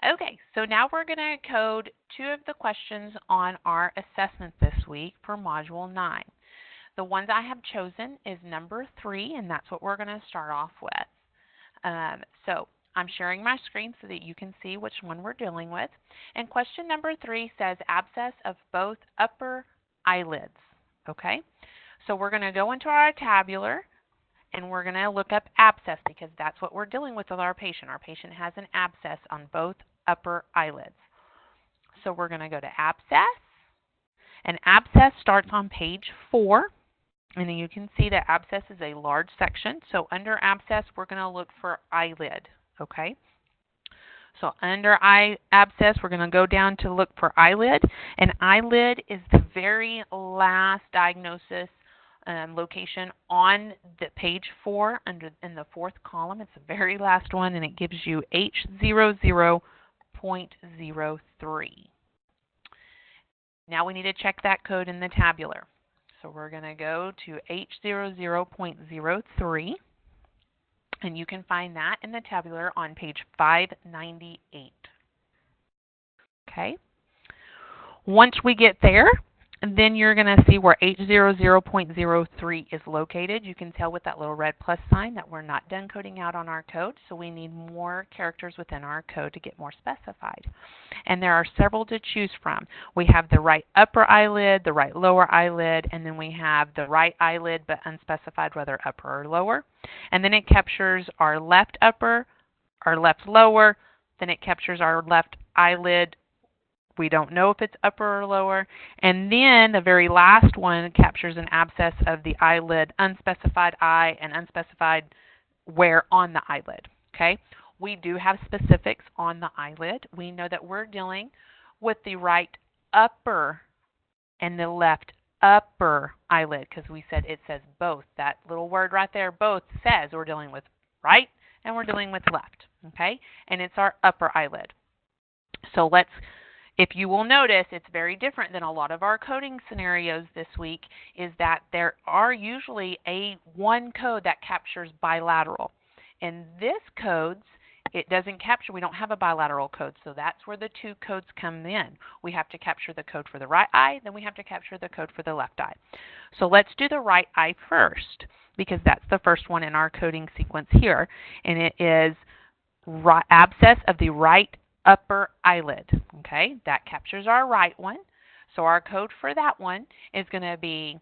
Okay, so now we're going to code two of the questions on our assessment this week for Module 9. The ones I have chosen is number 3, and that's what we're going to start off with. So I'm sharing my screen so that you can see which one we're dealing with. And question number 3 says abscess of both upper eyelids. Okay, so we're going to go into our tabular and we're going to look up abscess because that's what we're dealing with our patient. Our patient has an abscess on both upper eyelids. So we're going to go to abscess, and abscess starts on page 4. And you can see that abscess is a large section. So under abscess, we're going to look for eyelid. Okay. So under abscess, we're going to go down to look for eyelid. And eyelid is the very last diagnosis location on the page 4 in the 4th column. It's the very last one, and it gives you H00.03. Now we need to check that code in the tabular. So we're going to go to H00.03, and you can find that in the tabular on page 598. Okay. Once we get there, then you're going to see where H00.03 is located. You can tell with that little red plus sign that we're not done coding out on our code, so we need more characters within our code to get more specified. And there are several to choose from. We have the right upper eyelid, the right lower eyelid, and then we have the right eyelid but unspecified whether upper or lower. And then it captures our left upper, our left lower, then it captures our left eyelid. We don't know if it's upper or lower. And then the very last one captures an abscess of the eyelid, unspecified eye, and unspecified where on the eyelid. Okay? We do have specifics on the eyelid. We know that we're dealing with the right upper and the left upper eyelid because we said it says both. That little word right there, both, says we're dealing with right and we're dealing with left. Okay? And it's our upper eyelid. So if you will notice, it's very different than a lot of our coding scenarios this week, is that there are usually one code that captures bilateral. In this codes, it doesn't capture, we don't have a bilateral code, so that's where the two codes come in. We have to capture the code for the right eye, then we have to capture the code for the left eye. So let's do the right eye first, because that's the first one in our coding sequence here, and it is abscess of the right upper eyelid. Okay, that captures our right one. So our code for that one is going to be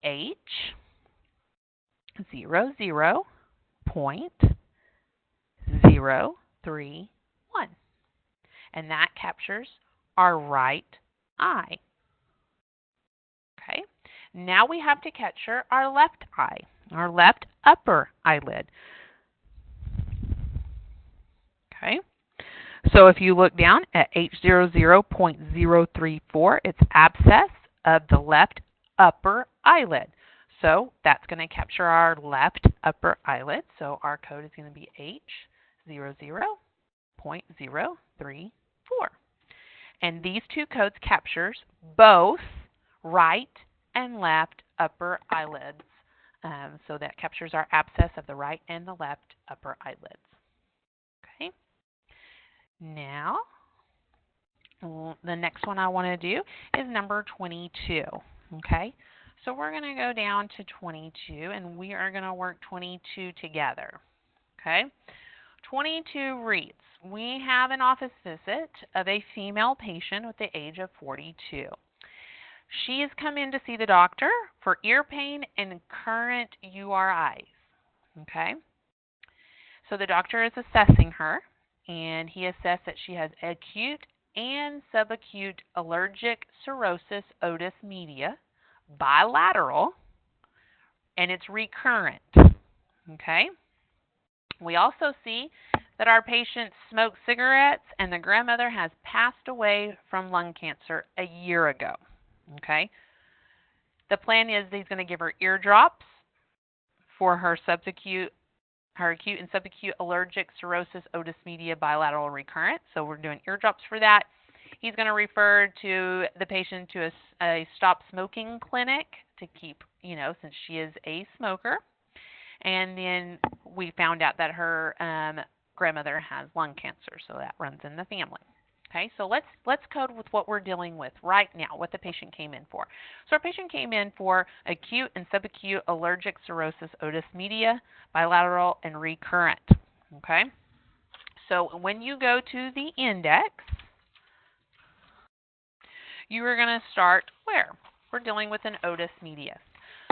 H00.031. And that captures our right eye. Okay, now we have to capture our left eye, our left upper eyelid. Okay. So if you look down at H00.034, it's abscess of the left upper eyelid. So that's going to capture our left upper eyelid. So our code is going to be H00.034. And these two codes captures both right and left upper eyelids. So that captures our abscess of the right and the left upper eyelids. Okay. Now, the next one I want to do is number 22, okay? So we're going to go down to 22, and we are going to work 22 together, okay? 22 reads, we have an office visit of a female patient with the age of 42. She has come in to see the doctor for ear pain and current URIs, okay? So the doctor is assessing her, and he assessed that she has acute and subacute allergic cirrhosis otis media, bilateral, and it's recurrent. Okay? We also see that our patient smoked cigarettes and the grandmother has passed away from lung cancer a year ago. Okay? The plan is he's going to give her eardrops for her acute and subacute allergic cirrhosis otis media bilateral recurrent. So we're doing eardrops for that. He's going to refer to the patient to a stop smoking clinic to keep, since she is a smoker. And then we found out that her grandmother has lung cancer, so that runs in the family. Okay, so let's code with what we're dealing with right now, what the patient came in for. So our patient came in for acute and subacute allergic cirrhosis otis media, bilateral and recurrent. Okay, so when you go to the index, you are going to start where? We're dealing with an otis media.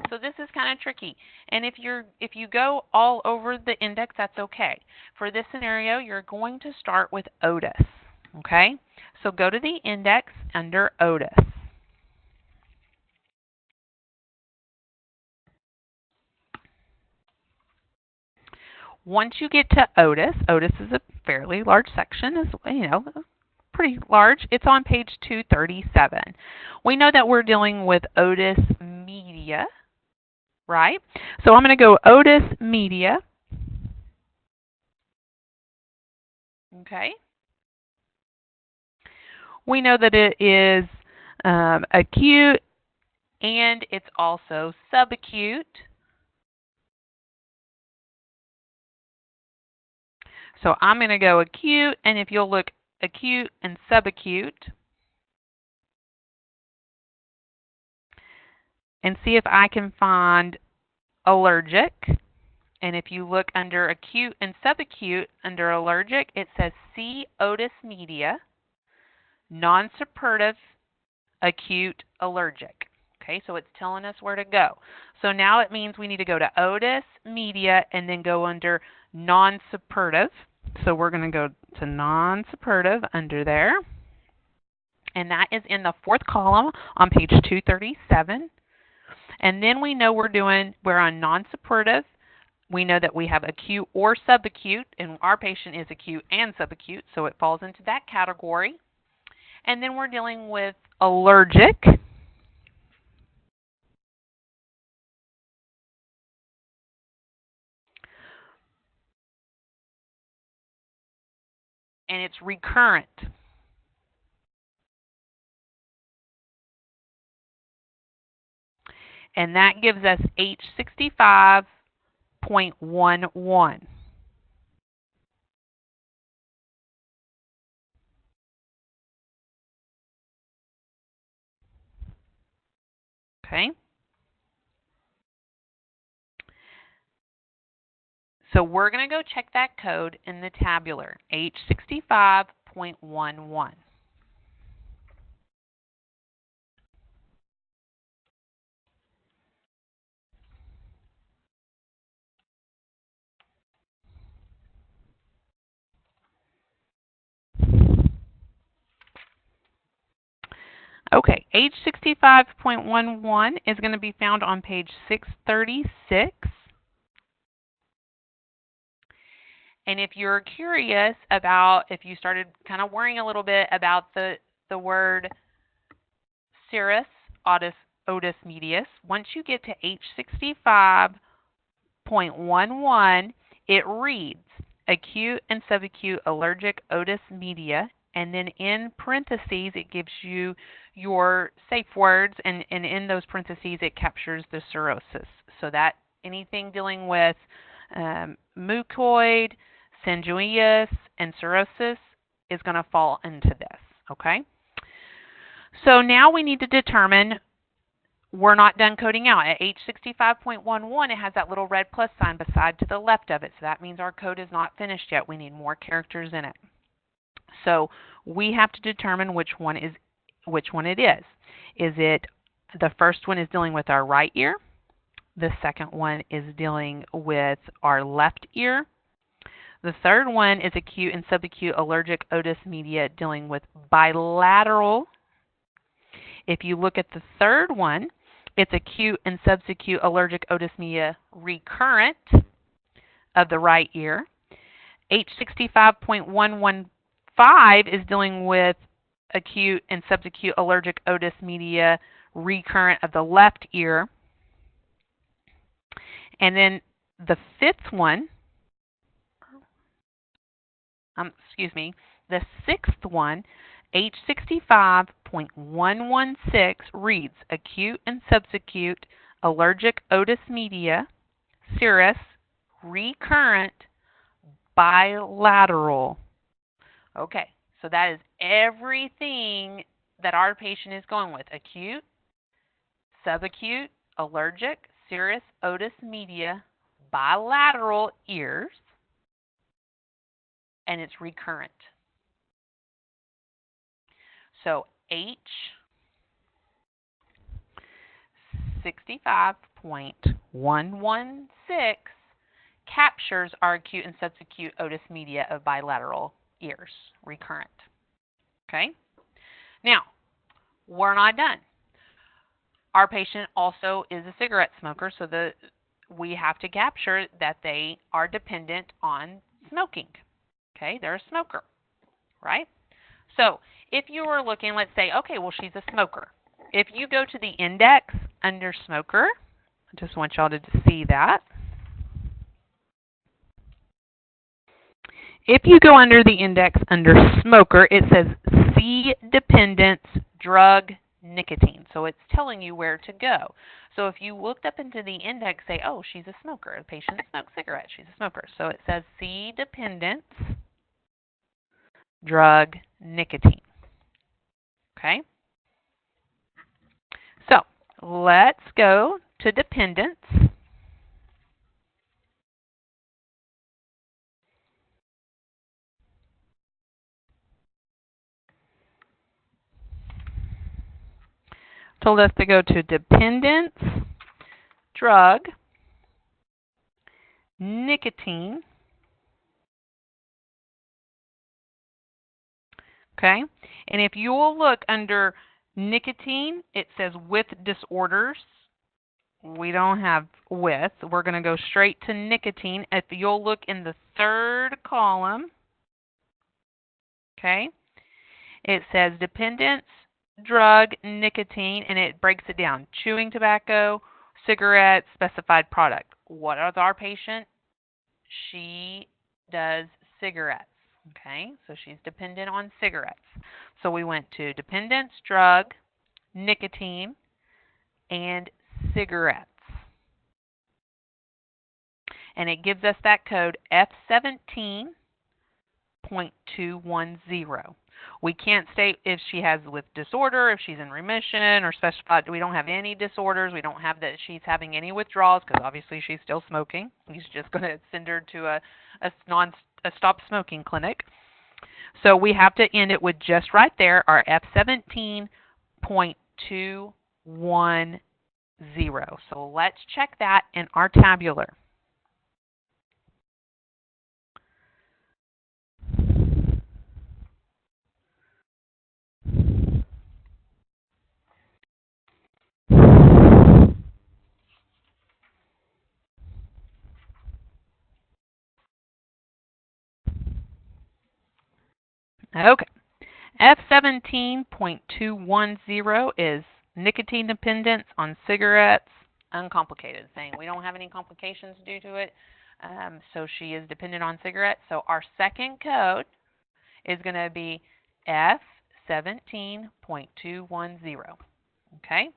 So this is kind of tricky. And if you go all over the index, that's okay. For this scenario, you're going to start with otis. Okay? So go to the index under otis. Once you get to otis, otis is a fairly large section, is pretty large. It's on page 237. We know that we're dealing with otis media, right? So I'm going to go otis media. Okay. We know that it is acute and it's also subacute. So I'm going to go acute, and if you'll look acute and subacute and see if I can find allergic. And if you look under acute and subacute under allergic, it says C. otis media, non-suppurative, acute allergic. Okay, so it's telling us where to go. So now it means we need to go to otis media and then go under non-suppurative. So we're going to go to non-suppurative under there. And that is in the fourth column on page 237. And then we know we're on non-suppurative. We know that we have acute or subacute, and our patient is acute and subacute, so it falls into that category. And then we're dealing with allergic. And it's recurrent. And that gives us H65.11. Okay. So we're going to go check that code in the tabular, H65.11. Okay, H65.11 is going to be found on page 636. And if you're curious about, if you started kind of worrying a little bit about the word cirrus otis medius, once you get to H65.11, it reads acute and subacute allergic otis media, and then in parentheses it gives you your safe words, and in those parentheses it captures the cirrhosis. So that anything dealing with mucoid, sanguineous, and cirrhosis is going to fall into this, okay? So now we need to determine, we're not done coding out. At H65.11, it has that little red plus sign beside to the left of it. So that means our code is not finished yet. We need more characters in it. So we have to determine which one it is. Is it the first one is dealing with our right ear? The second one is dealing with our left ear. The third one is acute and subacute allergic otis media dealing with bilateral. If you look at the third one, it's acute and subacute allergic otis media recurrent of the right ear. H65.115 is dealing with acute and subacute allergic otis media recurrent of the left ear. And then the fifth one, the sixth one, H65.116 reads acute and subacute allergic otis media, cirrus, recurrent, bilateral. Okay, so that is everything that our patient is going with: acute, subacute, allergic, serous, otis media, bilateral ears, and it's recurrent. So H 65.116 captures our acute and subacute otis media of bilateral ears, recurrent. Okay? Now, we're not done. Our patient also is a cigarette smoker, so we have to capture that they are dependent on smoking. Okay? They're a smoker, right? So, if you were looking, let's say, okay, well, she's a smoker. If you go to the index under smoker, I just want y'all to see that. If you go under the index under smoker, it says C dependence, drug, nicotine. So it's telling you where to go. So if you looked up into the index, say, oh, she's a smoker. The patient smokes cigarettes. She's a smoker. So it says C dependence, drug, nicotine. Okay? So let's go to dependence. Told us to go to dependence, drug, nicotine. Okay? And if you will look under nicotine, it says with disorders. We don't have with. We're going to go straight to nicotine. If you'll look in the third column, okay, it says dependence, drug, nicotine, and it breaks it down. Chewing tobacco, cigarettes, specified product. What is our patient? She does cigarettes. Okay, so she's dependent on cigarettes. So we went to dependence, drug, nicotine, and cigarettes. And it gives us that code F17.210. We can't state if she has with disorder, if she's in remission, or specified. We don't have any disorders. We don't have that she's having any withdrawals because obviously she's still smoking. He's just going to send her to a stop smoking clinic. So we have to end it with just right there, our F17.210. So let's check that in our tabular. Okay. F17.210 is nicotine dependence on cigarettes, uncomplicated, saying we don't have any complications due to it. So she is dependent on cigarettes. So our second code is going to be F17.210. Okay?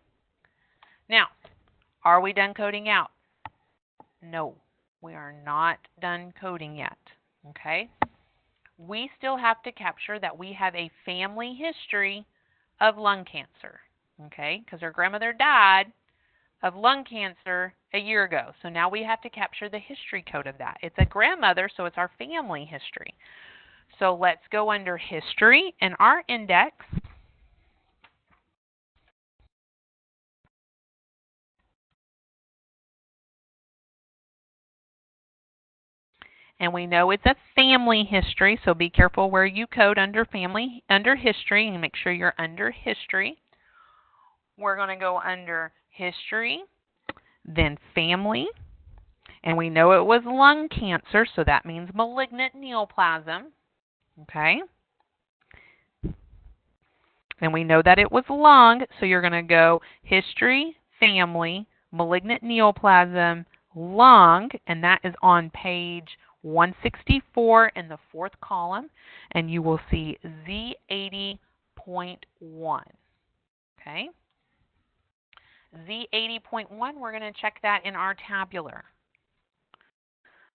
Now, are we done coding out? No, we are not done coding yet. Okay? We still have to capture that we have a family history of lung cancer, okay? Because her grandmother died of lung cancer a year ago. So now we have to capture the history code of that. It's a grandmother, so it's our family history. So let's go under history in our index. And we know it's a family history, so be careful where you code under family, under history, and make sure you're under history. We're going to go under history, then family, and we know it was lung cancer, so that means malignant neoplasm, okay? And we know that it was lung, so you're going to go history, family, malignant neoplasm, lung, and that is on page 164 in the fourth column, and you will see Z80.1. Okay? Z80.1, we're going to check that in our tabular.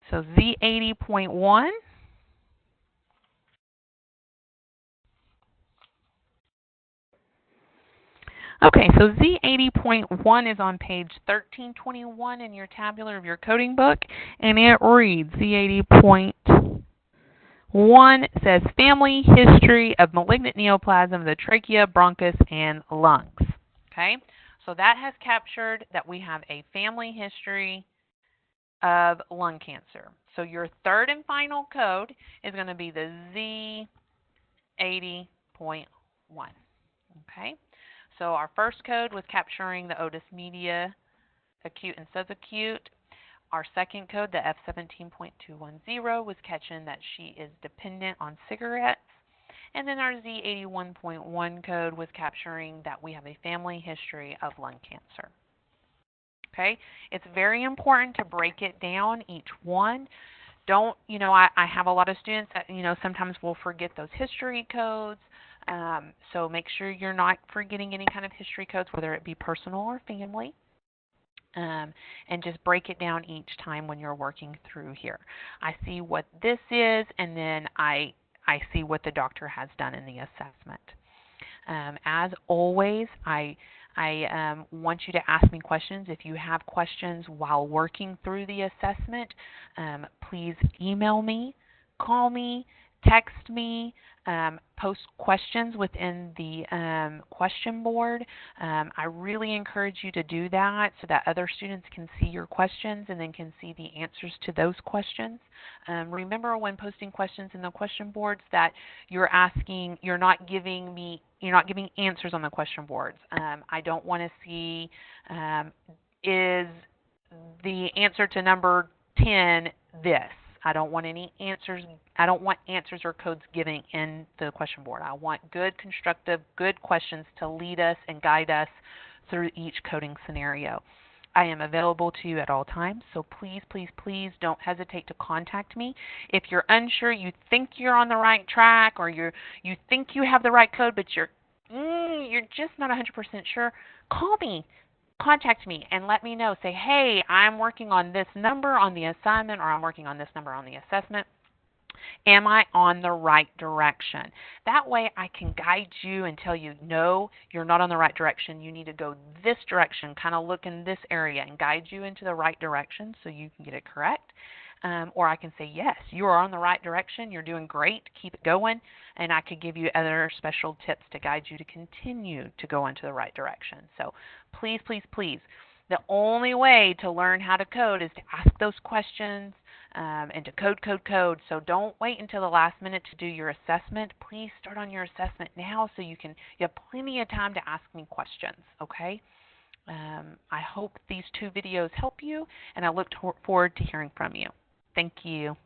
So Z80.1, Okay, so Z80.1 is on page 1321 in your tabular of your coding book, and it reads Z80.1 says family history of malignant neoplasm of the trachea, bronchus, and lungs. Okay, so that has captured that we have a family history of lung cancer. So your third and final code is going to be the Z80.1. Okay, so our first code was capturing the otis media, acute and subacute. Our second code, the F17.210, was catching that she is dependent on cigarettes. And then our Z81.1 code was capturing that we have a family history of lung cancer. Okay, it's very important to break it down, each one. Don't, I have a lot of students that, sometimes will forget those history codes. So make sure you're not forgetting any kind of history codes, whether it be personal or family. And just break it down each time when you're working through here. I see what this is, and then I see what the doctor has done in the assessment. As always, I want you to ask me questions. If you have questions while working through the assessment, please email me, call me, text me, post questions within the question board. I really encourage you to do that so that other students can see your questions and then can see the answers to those questions. Remember when posting questions in the question boards that you're not giving answers on the question boards. I don't want to see is the answer to number 10 this. I don't want any answers. I don't want answers or codes given in the question board. I want good, constructive, good questions to lead us and guide us through each coding scenario. I am available to you at all times, so please, please, please don't hesitate to contact me. If you're unsure, you think you're on the right track, or you think you have the right code, but you're just not 100% sure, call me. Contact me and let me know. Say, hey, I'm working on this number on the assignment, or I'm working on this number on the assessment. Am I on the right direction? That way I can guide you and tell you, no, you're not on the right direction. You need to go this direction, kind of look in this area, and guide you into the right direction so you can get it correct. Or I can say, yes, you are on the right direction. You're doing great. Keep it going. And I could give you other special tips to guide you to continue to go into the right direction. So please, please, please, the only way to learn how to code is to ask those questions and to code. So don't wait until the last minute to do your assessment. Please start on your assessment now so you have plenty of time to ask me questions, okay? I hope these 2 videos help you, and I look forward to hearing from you. Thank you.